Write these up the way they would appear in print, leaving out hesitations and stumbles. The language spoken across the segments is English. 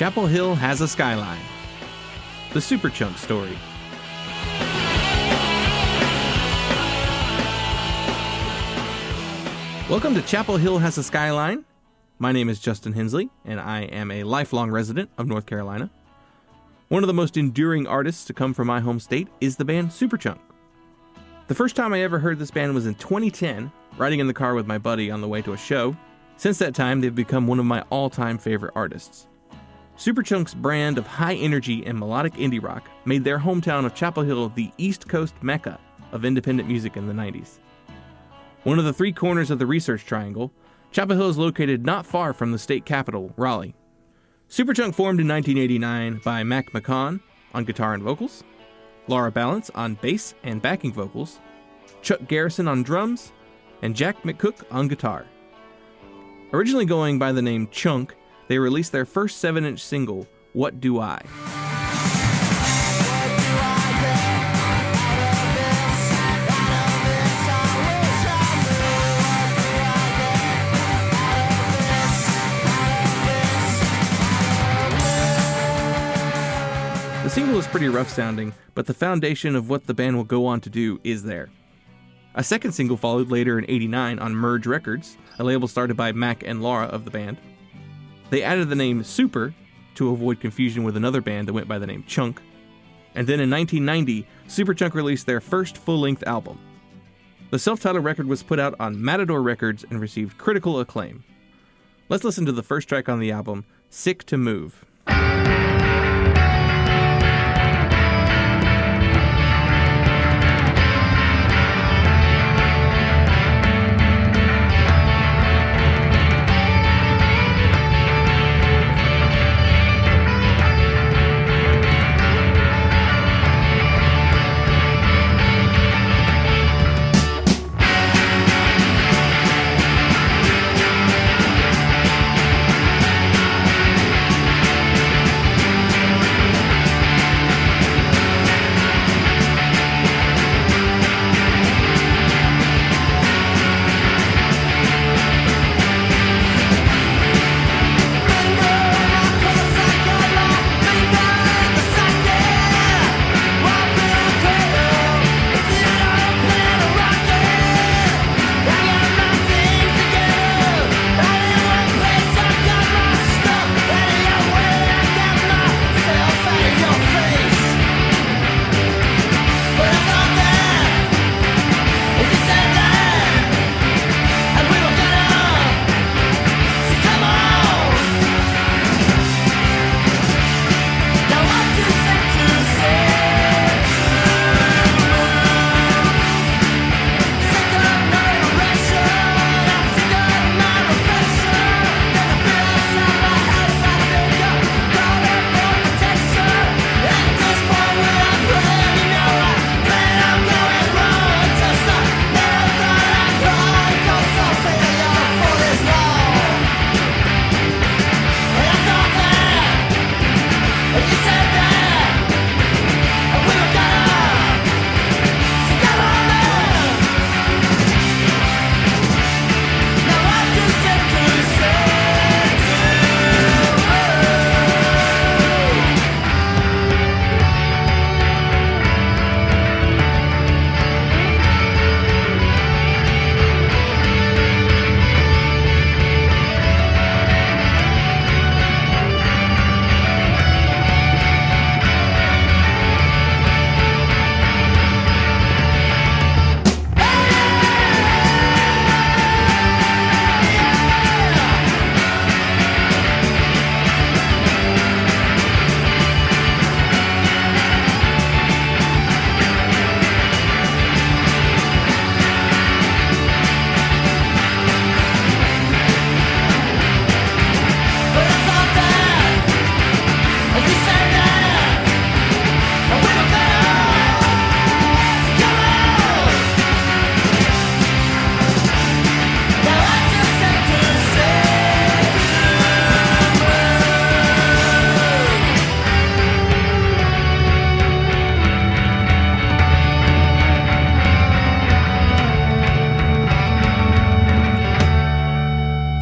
Chapel Hill Has a Skyline. The Superchunk Story. Welcome to Chapel Hill Has a Skyline. My name is Justin Hensley, and I am a lifelong resident of North Carolina. One of the most enduring artists to come from my home state is the band Superchunk. The first time I ever heard this band was in 2010, riding in the car with my buddy on the way to a show. Since that time, they've become one of my all-time favorite artists. Superchunk's brand of high energy and melodic indie rock made their hometown of Chapel Hill the East Coast mecca of independent music in the 90s. One of the three corners of the Research Triangle, Chapel Hill is located not far from the state capital, Raleigh. Superchunk formed in 1989 by Mac McCaughan on guitar and vocals, Laura Balance on bass and backing vocals, Chuck Garrison on drums, and Jack McCook on guitar. Originally going by the name Chunk, they released their first 7-inch single, What Do I? The single is pretty rough sounding, but the foundation of what the band will go on to do is there. A second single followed later in '89 on Merge Records, a label started by Mac and Laura of the band. They added the name Super to avoid confusion with another band that went by the name Chunk. And then in 1990, Superchunk released their first full-length album. The self-titled record was put out on Matador Records and received critical acclaim. Let's listen to the first track on the album, Sick to Move.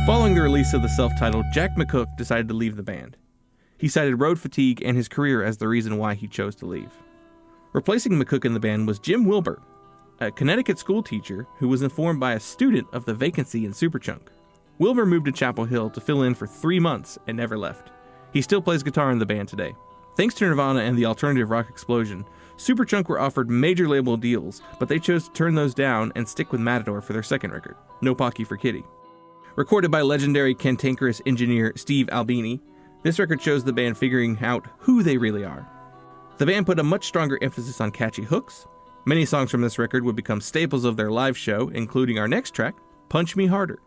Following the release of the self-titled, Jack McCook decided to leave the band. He cited road fatigue and his career as the reason why he chose to leave. Replacing McCook in the band was Jim Wilbur, a Connecticut school teacher who was informed by a student of the vacancy in Superchunk. Wilbur moved to Chapel Hill to fill in for 3 months and never left. He still plays guitar in the band today. Thanks to Nirvana and the alternative rock explosion, Superchunk were offered major label deals, but they chose to turn those down and stick with Matador for their second record, No Pocky for Kitty. Recorded by legendary cantankerous engineer Steve Albini, this record shows the band figuring out who they really are. The band put a much stronger emphasis on catchy hooks. Many songs from this record would become staples of their live show, including our next track, Punch Me Harder.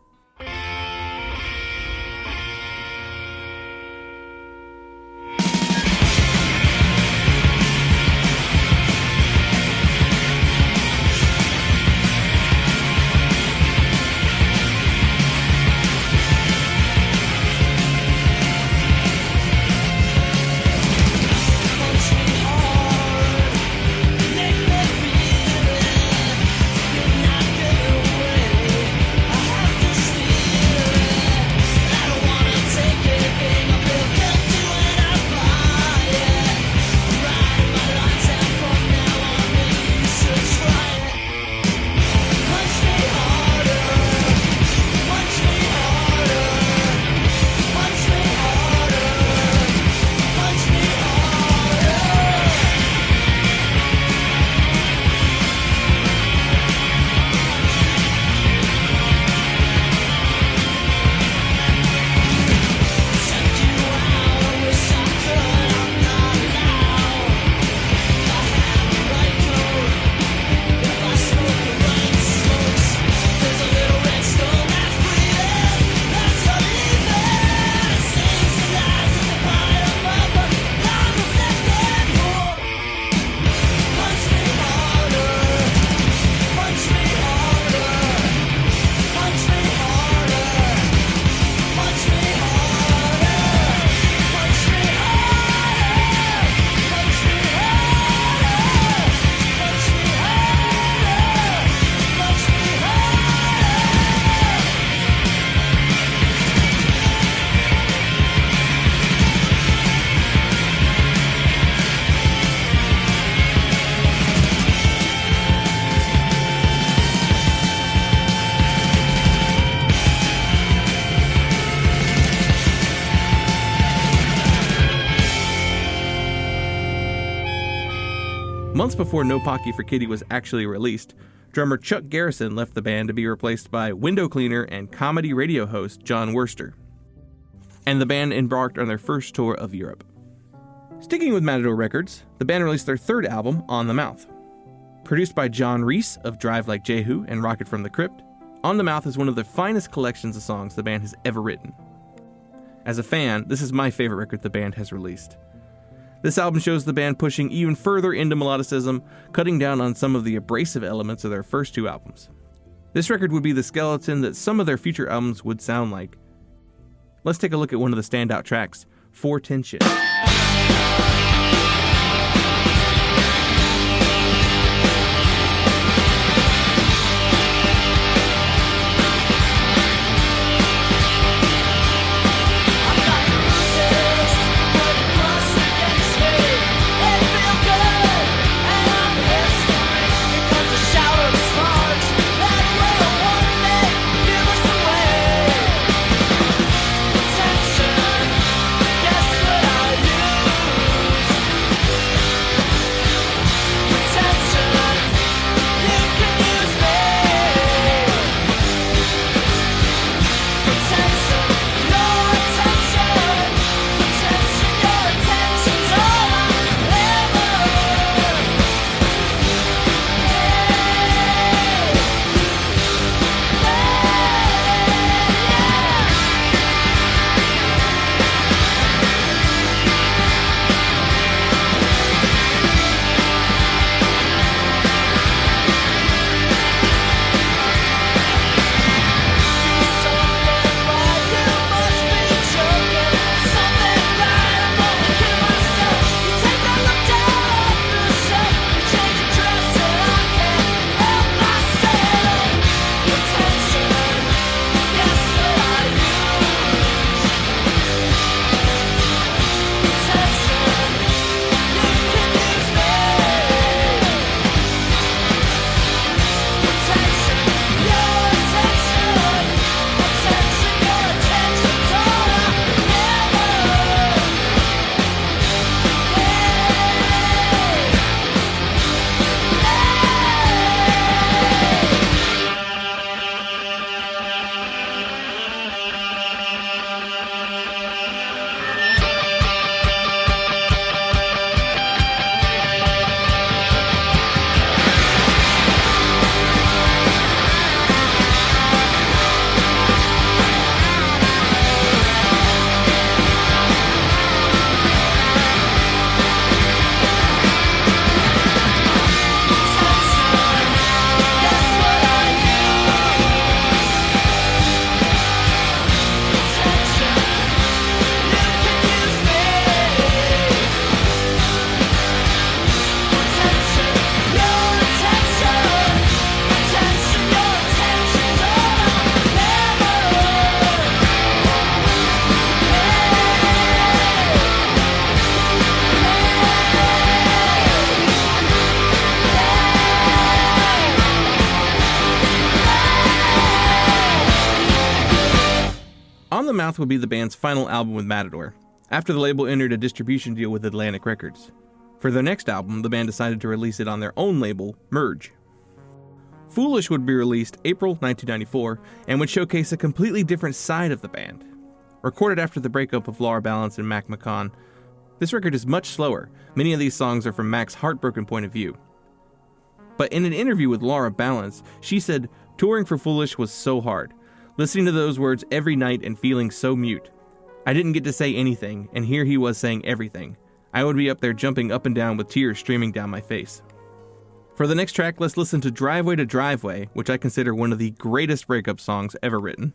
Months before No Pocky for Kitty was actually released, drummer Chuck Garrison left the band to be replaced by window cleaner and comedy radio host John Worster. And the band embarked on their first tour of Europe. Sticking with Matador Records, the band released their third album, On the Mouth. Produced by John Reese of Drive Like Jehu and Rocket from the Crypt, On the Mouth is one of the finest collections of songs the band has ever written. As a fan, this is my favorite record the band has released. This album shows the band pushing even further into melodicism, cutting down on some of the abrasive elements of their first two albums. This record would be the skeleton that some of their future albums would sound like. Let's take a look at one of the standout tracks, 410 Shit. Guess what I the Mouth would be the band's final album with Matador, after the label entered a distribution deal with Atlantic Records. For their next album, the band decided to release it on their own label, Merge. Foolish would be released April 1994 and would showcase a completely different side of the band. Recorded after the breakup of Laura Balance and Mac McCaughan, this record is much slower. Many of these songs are from Mac's heartbroken point of view. But in an interview with Laura Balance, she said, "Touring for Foolish was so hard. Listening to those words every night and feeling so mute. I didn't get to say anything, and here he was saying everything. I would be up there jumping up and down with tears streaming down my face." For the next track, let's listen to Driveway to Driveway, which I consider one of the greatest breakup songs ever written.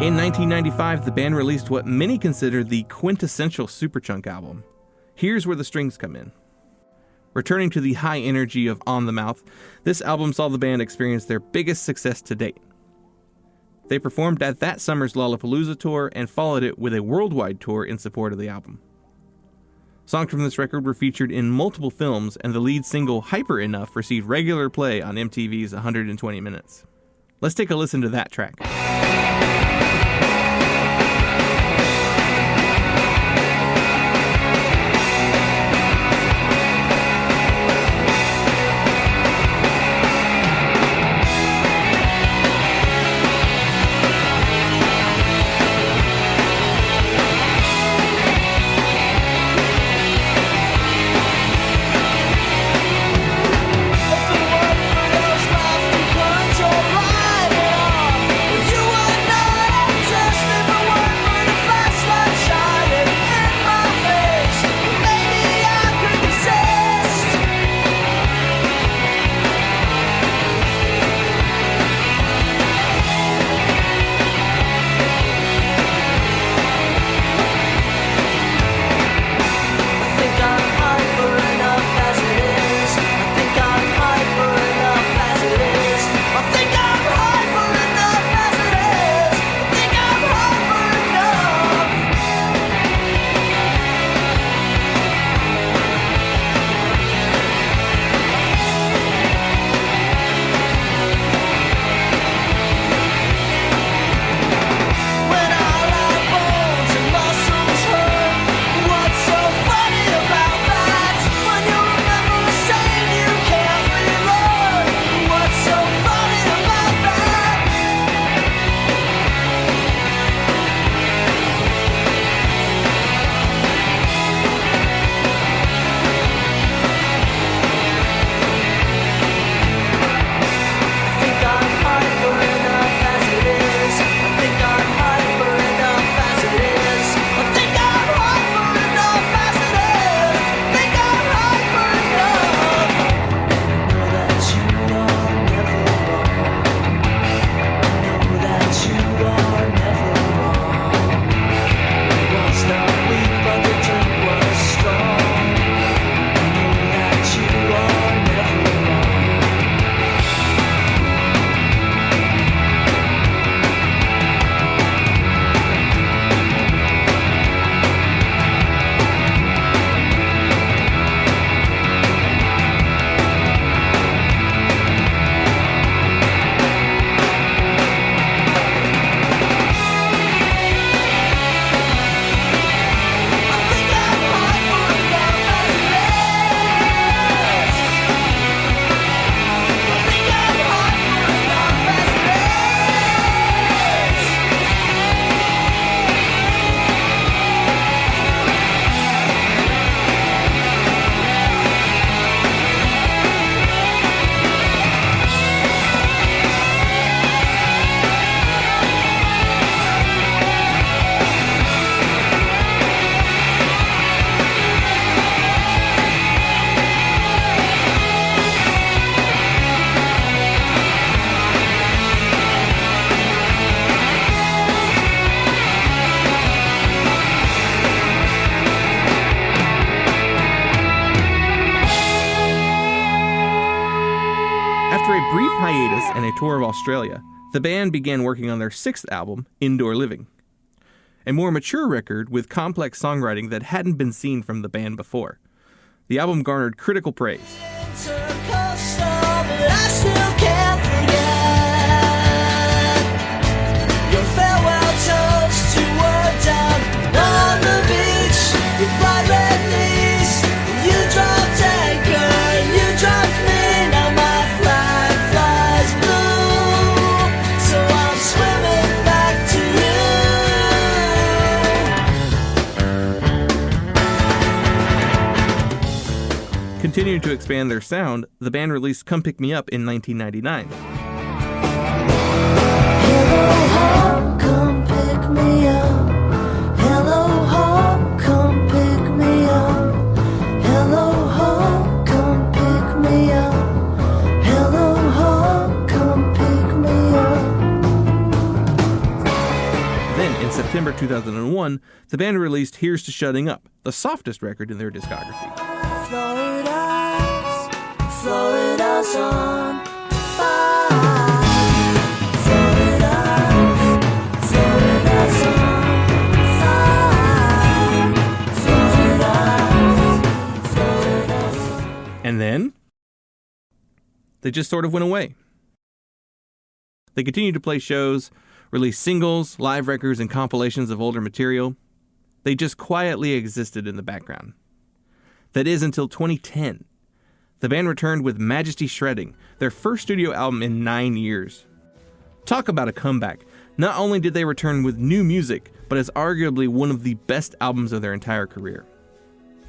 In 1995, the band released what many consider the quintessential Superchunk album. Here's where the strings come in. Returning to the high energy of On the Mouth, this album saw the band experience their biggest success to date. They performed at that summer's Lollapalooza tour and followed it with a worldwide tour in support of the album. Songs from this record were featured in multiple films, and the lead single, Hyper Enough, received regular play on MTV's 120 Minutes. Let's take a listen to that track. After a brief hiatus and a tour of Australia, the band began working on their sixth album, Indoor Living, a more mature record with complex songwriting that hadn't been seen from the band before. The album garnered critical praise. Continuing to expand their sound, the band released Come Pick Me Up in 1999. Hello, home, come pick me up. Hello, home, come pick me up. Hello, home, come pick me up. Hello, home, come pick me up. September 2001, the band released Here's to Shutting Up, the softest record in their discography. Florida's on fire. Florida's on fire. Florida's. And then, they just sort of went away. They continued to play shows, release singles, live records, and compilations of older material. They just quietly existed in the background. That is until 2010. The band returned with Majesty Shredding, their first studio album in 9 years. Talk about a comeback. Not only did they return with new music, but as arguably one of the best albums of their entire career.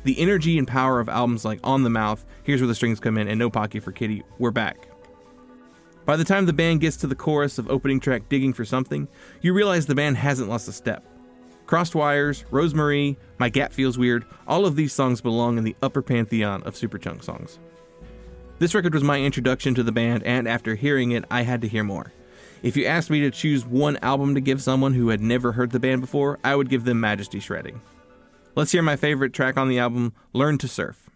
The energy and power of albums like On the Mouth, Here's Where the Strings Come In, and No Pocket for Kitty were back. By the time the band gets to the chorus of opening track Digging for Something, you realize the band hasn't lost a step. Crossed Wires, Rosemary, My Gap Feels Weird, all of these songs belong in the upper pantheon of Superchunk songs. This record was my introduction to the band, and after hearing it, I had to hear more. If you asked me to choose one album to give someone who had never heard the band before, I would give them Majesty Shredding. Let's hear my favorite track on the album, Learn to Surf.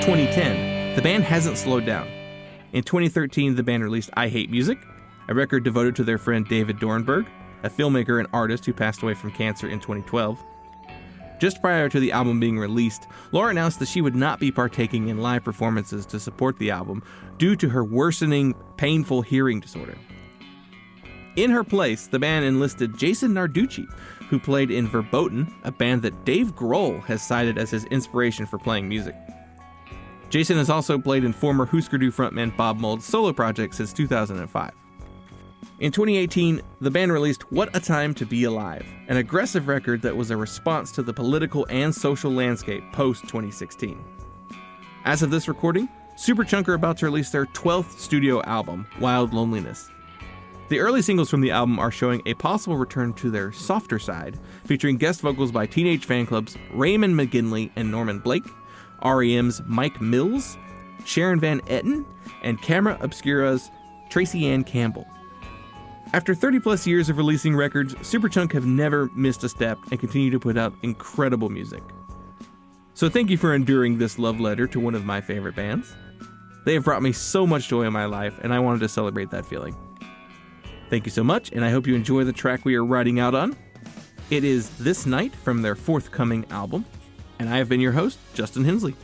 2010, the band hasn't slowed down. In 2013, the band released I Hate Music, a record devoted to their friend David Dornberg, a filmmaker and artist who passed away from cancer in 2012. Just prior to the album being released, Laura announced that she would not be partaking in live performances to support the album due to her worsening, painful hearing disorder. In her place, the band enlisted Jason Narducci, who played in Verboten, a band that Dave Grohl has cited as his inspiration for playing music. Jason has also played in former Husker Du frontman Bob Mould's solo project since 2005. In 2018, the band released What a Time to Be Alive, an aggressive record that was a response to the political and social landscape post-2016. As of this recording, Superchunk are about to release their 12th studio album, Wild Loneliness. The early singles from the album are showing a possible return to their softer side, featuring guest vocals by Teenage Fanclub's Raymond McGinley and Norman Blake, R.E.M's Mike Mills, Sharon Van Etten, and Camera Obscura's Tracy Ann Campbell. After 30-plus years of releasing records, Superchunk have never missed a step and continue to put out incredible music. So thank you for enduring this love letter to one of my favorite bands. They have brought me so much joy in my life, and I wanted to celebrate that feeling. Thank you so much, and I hope you enjoy the track we are riding out on. It is This Night from their forthcoming album, and I have been your host, Justin Hensley.